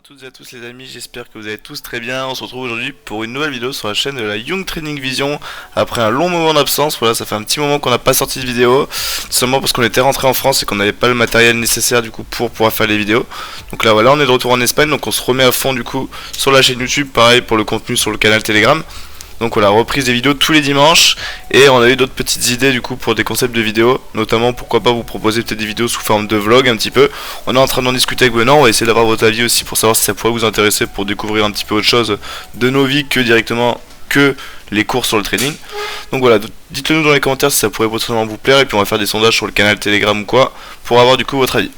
toutes et à tous les amis, j'espère que vous allez tous très bien. On se retrouve aujourd'hui pour une nouvelle vidéo sur la chaîne de la Young Training Vision. Après un long moment d'absence, voilà, ça fait un petit moment qu'on n'a pas sorti de vidéo, seulement parce qu'on était rentré en France et qu'on n'avait pas le matériel nécessaire du coup pour pouvoir faire les vidéos. Donc là voilà, on est de retour en Espagne, donc on se remet à fond du coup sur la chaîne YouTube, pareil pour le contenu sur le canal Telegram. Donc voilà, reprise des vidéos tous les dimanches. Et on a eu d'autres petites idées du coup pour des concepts de vidéos. Notamment pourquoi pas vous proposer peut-être des vidéos sous forme de vlog un petit peu. On est en train d'en discuter avec Benoît, on va essayer d'avoir votre avis aussi pour savoir si ça pourrait vous intéresser, pour découvrir un petit peu autre chose de nos vies que directement que les cours sur le trading. Donc voilà, dites-le nous dans les commentaires si ça pourrait potentiellement vous plaire. Et puis on va faire des sondages sur le canal Telegram ou quoi, pour avoir du coup votre avis.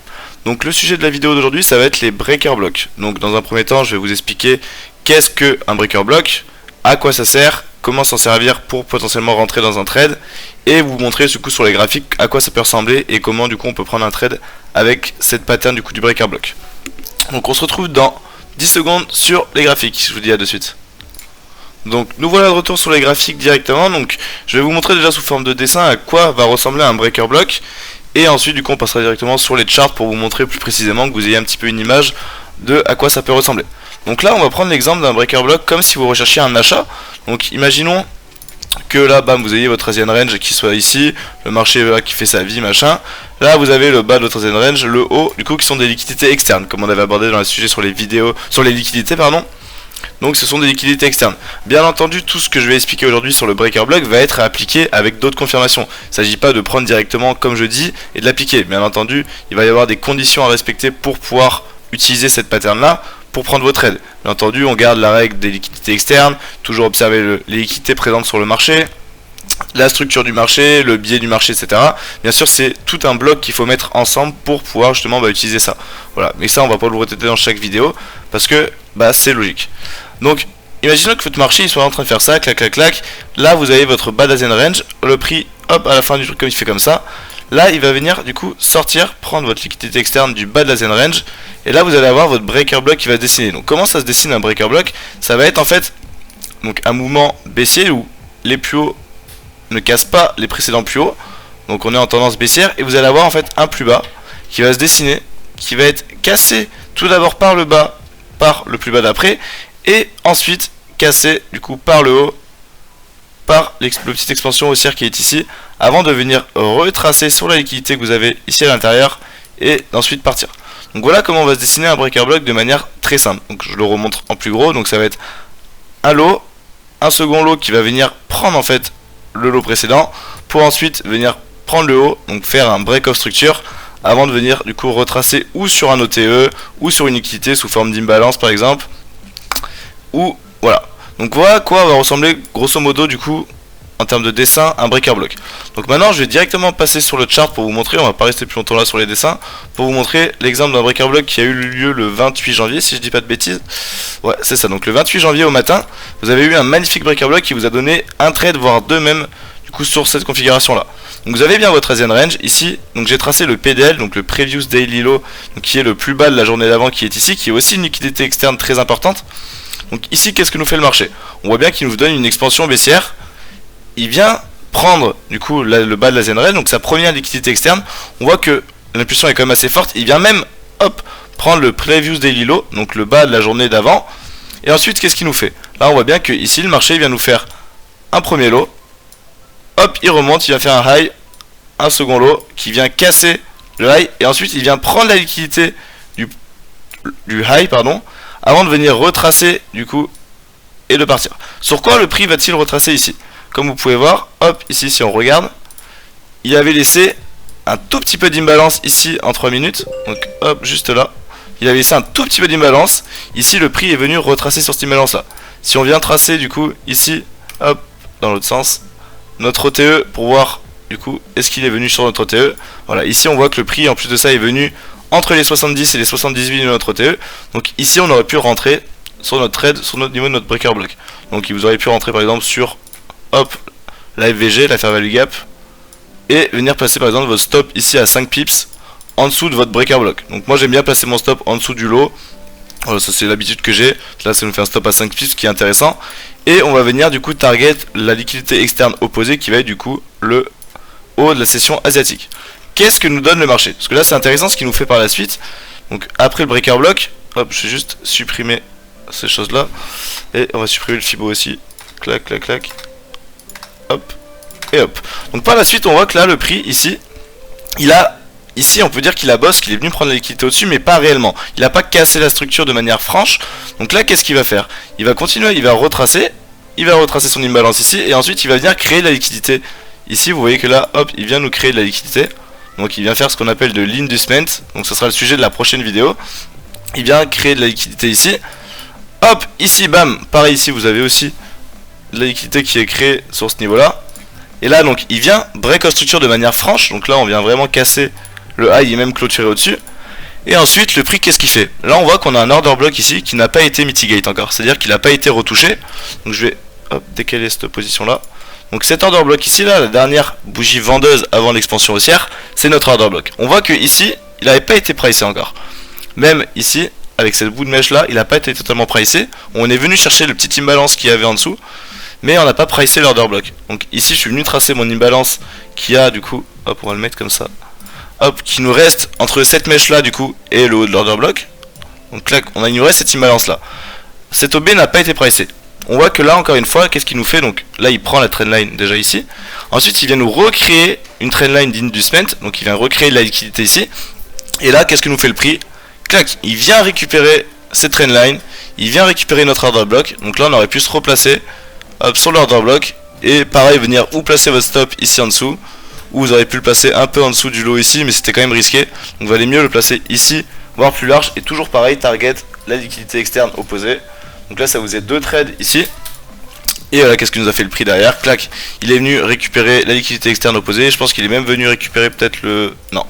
Donc le sujet de la vidéo d'aujourd'hui, ça va être les breaker blocks. Donc dans un premier temps, je vais vous expliquer qu'est-ce qu'un breaker block, à quoi ça sert, comment s'en servir pour potentiellement rentrer dans un trade, et vous montrer du coup sur les graphiques à quoi ça peut ressembler et comment du coup on peut prendre un trade avec cette pattern du coup du breaker block. Donc on se retrouve dans 10 secondes sur les graphiques, je vous dis à de suite. Donc nous voilà de retour sur les graphiques directement. Donc je vais vous montrer déjà sous forme de dessin à quoi va ressembler un breaker block, et ensuite du coup on passera directement sur les charts pour vous montrer plus précisément, que vous ayez un petit peu une image de à quoi ça peut ressembler. Donc là on va prendre l'exemple d'un breaker block comme si vous recherchiez un achat. Donc imaginons que là bam, vous ayez votre Asian range qui soit ici, le marché là, qui fait sa vie machin. Là vous avez le bas de votre Asian range, le haut du coup qui sont des liquidités externes, comme on avait abordé dans le sujet sur les vidéos, sur les liquidités pardon. Donc ce sont des liquidités externes. Bien entendu, tout ce que je vais expliquer aujourd'hui sur le breaker block va être appliqué avec d'autres confirmations. Il ne s'agit pas de prendre directement comme je dis et de l'appliquer. Bien entendu, il va y avoir des conditions à respecter pour pouvoir utiliser cette pattern là pour prendre vos trades. Bien entendu, on garde la règle des liquidités externes, toujours observer les liquidités présentes sur le marché, la structure du marché, le biais du marché, etc. Bien sûr, c'est tout un bloc qu'il faut mettre ensemble pour pouvoir justement utiliser ça. Voilà, mais ça, on va pas le répéter dans chaque vidéo parce que c'est logique. Donc, imaginons que votre marché il soit en train de faire ça, clac, clac, clac. Là, vous avez votre bas d'Asian range, le prix, hop, à la fin du truc, comme il fait comme ça. Là, il va venir du coup sortir, prendre votre liquidité externe du bas de l'Asian range, et là vous allez avoir votre breaker block qui va se dessiner. Donc comment ça se dessine un breaker block? Ça va être en fait donc un mouvement baissier où les plus hauts ne cassent pas les précédents plus hauts. Donc on est en tendance baissière et vous allez avoir en fait un plus bas qui va se dessiner, qui va être cassé tout d'abord par le bas, par le plus bas d'après, et ensuite cassé du coup par le haut, par le petite expansion haussière qui est ici, avant de venir retracer sur la liquidité que vous avez ici à l'intérieur et d'ensuite partir. Donc voilà comment on va se dessiner un breaker block de manière très simple. Donc je le remontre en plus gros. Donc ça va être un lot, un second lot qui va venir prendre en fait le lot précédent pour ensuite venir prendre le haut, donc faire un break of structure avant de venir du coup retracer ou sur un OTE ou sur une liquidité sous forme d'imbalance par exemple, ou voilà. Donc voilà à quoi va ressembler grosso modo du coup en termes de dessin un breaker block. Donc maintenant je vais directement passer sur le chart pour vous montrer, on va pas rester plus longtemps là sur les dessins, pour vous montrer l'exemple d'un breaker block qui a eu lieu le 28 janvier si je dis pas de bêtises. Ouais c'est ça, donc le 28 janvier au matin, vous avez eu un magnifique breaker block qui vous a donné un trade voire deux même du coup sur cette configuration là. Donc vous avez bien votre Asian range ici, donc j'ai tracé le PDL, donc le Previous Daily Low, donc qui est le plus bas de la journée d'avant qui est ici, qui est aussi une liquidité externe très importante. Donc ici qu'est-ce que nous fait le marché? On voit bien qu'il nous donne une expansion baissière. Il vient prendre du coup le bas de la Asian range, donc sa première liquidité externe. On voit que l'impulsion est quand même assez forte. Il vient même hop prendre le Previous Daily Low, donc le bas de la journée d'avant. Et ensuite qu'est-ce qu'il nous fait? Là on voit bien que ici le marché vient nous faire un premier lot. Hop, il remonte, il va faire un high, un second lot qui vient casser le high, et ensuite il vient prendre la liquidité du high pardon, avant de venir retracer du coup et de partir. Sur quoi le prix va-t-il retracer ici? Comme vous pouvez voir, hop, ici si on regarde, il avait laissé un tout petit peu d'imbalance ici en 3 minutes. Donc hop, juste là, il avait laissé un tout petit peu d'imbalance. Ici le prix est venu retracer sur cette imbalance là. Si on vient tracer du coup ici, hop, dans l'autre sens, notre OTE pour voir du coup est-ce qu'il est venu sur notre OTE. Voilà, ici on voit que le prix en plus de ça est venu entre les 70 et les 78 de notre OTE. Donc ici on aurait pu rentrer sur notre trade, sur notre niveau de notre breaker block. Donc il vous aurait pu rentrer par exemple sur hop, la FVG, la Fair Value Gap, et venir placer par exemple votre stop ici à 5 pips en dessous de votre breaker block. Donc moi j'aime bien placer mon stop en dessous du lot. Voilà, ça c'est l'habitude que j'ai. Là ça nous fait un stop à 5 pips qui est intéressant. Et on va venir du coup target la liquidité externe opposée qui va être du coup le haut de la session asiatique. Qu'est-ce que nous donne le marché? Parce que là c'est intéressant ce qu'il nous fait par la suite. Donc après le breaker block, Hop, je vais juste supprimer ces choses là. Et on va supprimer le fibo aussi. Clac, clac, clac. Hop. Et hop. Donc par la suite on voit que là le prix ici, il a... Ici on peut dire qu'il a boss, qu'il est venu prendre la liquidité au-dessus, mais pas réellement. Il n'a pas cassé la structure de manière franche. Donc là qu'est-ce qu'il va faire? Il va continuer, il va retracer. Il va retracer son imbalance ici. Et ensuite il va venir créer de la liquidité. Ici vous voyez que là, hop, il vient nous créer de la liquidité. Donc il vient faire ce qu'on appelle de l'inducement. Donc ce sera le sujet de la prochaine vidéo. Il vient créer de la liquidité ici. Hop, ici, bam, pareil ici vous avez aussi de la liquidité qui est créée sur ce niveau là. Et là donc il vient break la structure de manière franche. Donc là on vient vraiment casser le high et même clôturer au-dessus. Et ensuite le prix qu'est-ce qu'il fait? Là on voit qu'on a un order block ici qui n'a pas été mitigate encore. C'est à dire qu'il n'a pas été retouché. Donc je vais hop, décaler cette position là. Donc cet order block ici là, la dernière bougie vendeuse avant l'expansion haussière, c'est notre order block. On voit que ici il n'avait pas été pricé encore. Même ici avec cette bout de mèche là, il n'a pas été totalement pricé. On est venu chercher le petit imbalance qu'il y avait en dessous, mais on n'a pas pricé l'order block. Donc ici je suis venu tracer mon imbalance qui a du coup, hop on va le mettre comme ça, hop, qui nous reste entre cette mèche là du coup et le haut de l'order block. Donc là on a ignoré cette imbalance là. Cette OB n'a pas été pricé. On voit que là encore une fois qu'est-ce qu'il nous fait? Donc là il prend la trendline déjà ici. Ensuite il vient nous recréer une trendline d'inducement. Donc il vient recréer de la liquidité ici. Et là qu'est-ce que nous fait le prix? Clac, il vient récupérer cette trendline. Il vient récupérer notre order block. Donc là on aurait pu se replacer hop, sur l'order block. Et pareil venir ou placer votre stop ici en dessous, ou vous aurez pu le placer un peu en dessous du lot ici, mais c'était quand même risqué. Donc valait mieux le placer ici, voire plus large. Et toujours pareil, target la liquidité externe opposée. Donc là ça vous est 2 trades ici. Et voilà qu'est-ce que nous a fait le prix derrière. Clac, il est venu récupérer la liquidité externe opposée. Je pense qu'il est même venu récupérer peut-être le... Non,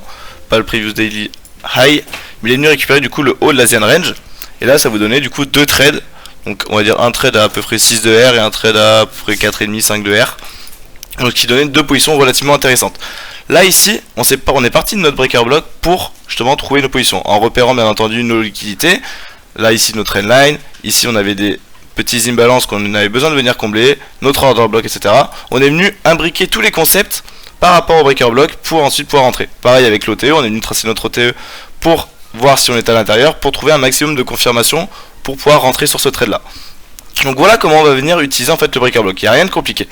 pas le previous daily high, mais il est venu récupérer du coup le haut de l'Asian range. Et là ça vous donnait du coup 2 trades. Donc on va dire un trade à peu près 6 de R et un trade à peu près 4,5, 5 de R. Donc qui donnait 2 positions relativement intéressantes. Là ici, on est parti de notre breaker block pour justement trouver nos positions, en repérant bien entendu nos liquidités. Là ici notre trendline, ici on avait des petits imbalances qu'on avait besoin de venir combler, notre order block, etc. On est venu imbriquer tous les concepts par rapport au breaker block pour ensuite pouvoir rentrer. Pareil avec l'OTE, on est venu tracer notre OTE pour voir si on est à l'intérieur, pour trouver un maximum de confirmation pour pouvoir rentrer sur ce trade là. Donc voilà comment on va venir utiliser en fait le breaker block. Il n'y a rien de compliqué.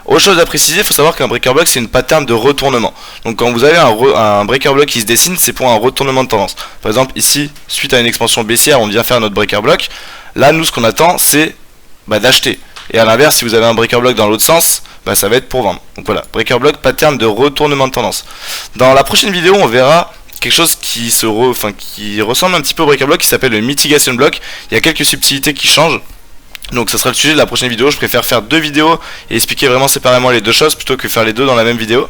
Autre chose à préciser, il faut savoir qu'un breaker block c'est une pattern de retournement. Donc quand vous avez un breaker block qui se dessine, c'est pour un retournement de tendance. Par exemple ici, suite à une expansion baissière, on vient faire notre breaker block. Là nous ce qu'on attend c'est d'acheter. Et à l'inverse, si vous avez un breaker block dans l'autre sens, ça va être pour vendre. Donc voilà, breaker block, pattern de retournement de tendance. Dans la prochaine vidéo, on verra quelque chose qui ressemble un petit peu au breaker block qui s'appelle le mitigation block. Il y a quelques subtilités qui changent. Donc ce sera le sujet de la prochaine vidéo. Je préfère faire 2 vidéos et expliquer vraiment séparément les deux choses plutôt que faire les deux dans la même vidéo.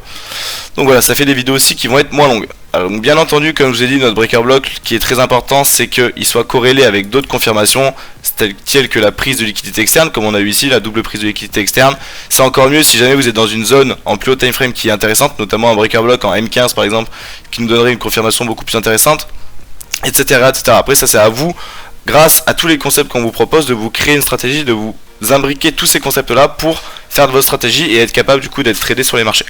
Donc voilà, ça fait des vidéos aussi qui vont être moins longues. Alors, donc bien entendu, comme je vous ai dit, notre breaker block qui est très important, c'est qu'il soit corrélé avec d'autres confirmations telles que la prise de liquidité externe, comme on a eu ici, la double prise de liquidité externe. C'est encore mieux si jamais vous êtes dans une zone en plus haut time frame qui est intéressante, notamment un breaker block en M15 par exemple, qui nous donnerait une confirmation beaucoup plus intéressante, etc. etc. Après ça c'est à vous, grâce à tous les concepts qu'on vous propose, de vous créer une stratégie, de vous imbriquer tous ces concepts là pour faire de votre stratégie et être capable du coup d'être tradé sur les marchés.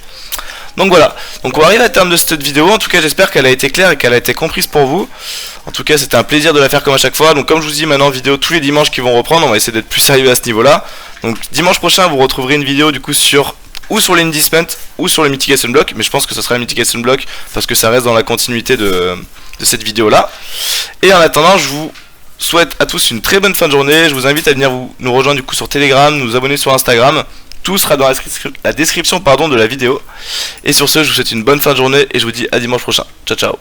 Donc voilà, donc on arrive à terme de cette vidéo. En tout cas j'espère qu'elle a été claire et qu'elle a été comprise pour vous. En tout cas c'était un plaisir de la faire comme à chaque fois. Donc comme je vous dis, maintenant vidéo tous les dimanches qui vont reprendre. On va essayer d'être plus sérieux à ce niveau là. Donc dimanche prochain vous retrouverez une vidéo du coup sur l'inducement ou sur le mitigation block. Mais je pense que ce sera le mitigation block parce que ça reste dans la continuité de cette vidéo là. Et en attendant je vous souhaite à tous une très bonne fin de journée. Je vous invite à venir nous rejoindre du coup sur Telegram, nous abonner sur Instagram. Tout sera dans la description de la vidéo. Et sur ce, je vous souhaite une bonne fin de journée et je vous dis à dimanche prochain. Ciao ciao.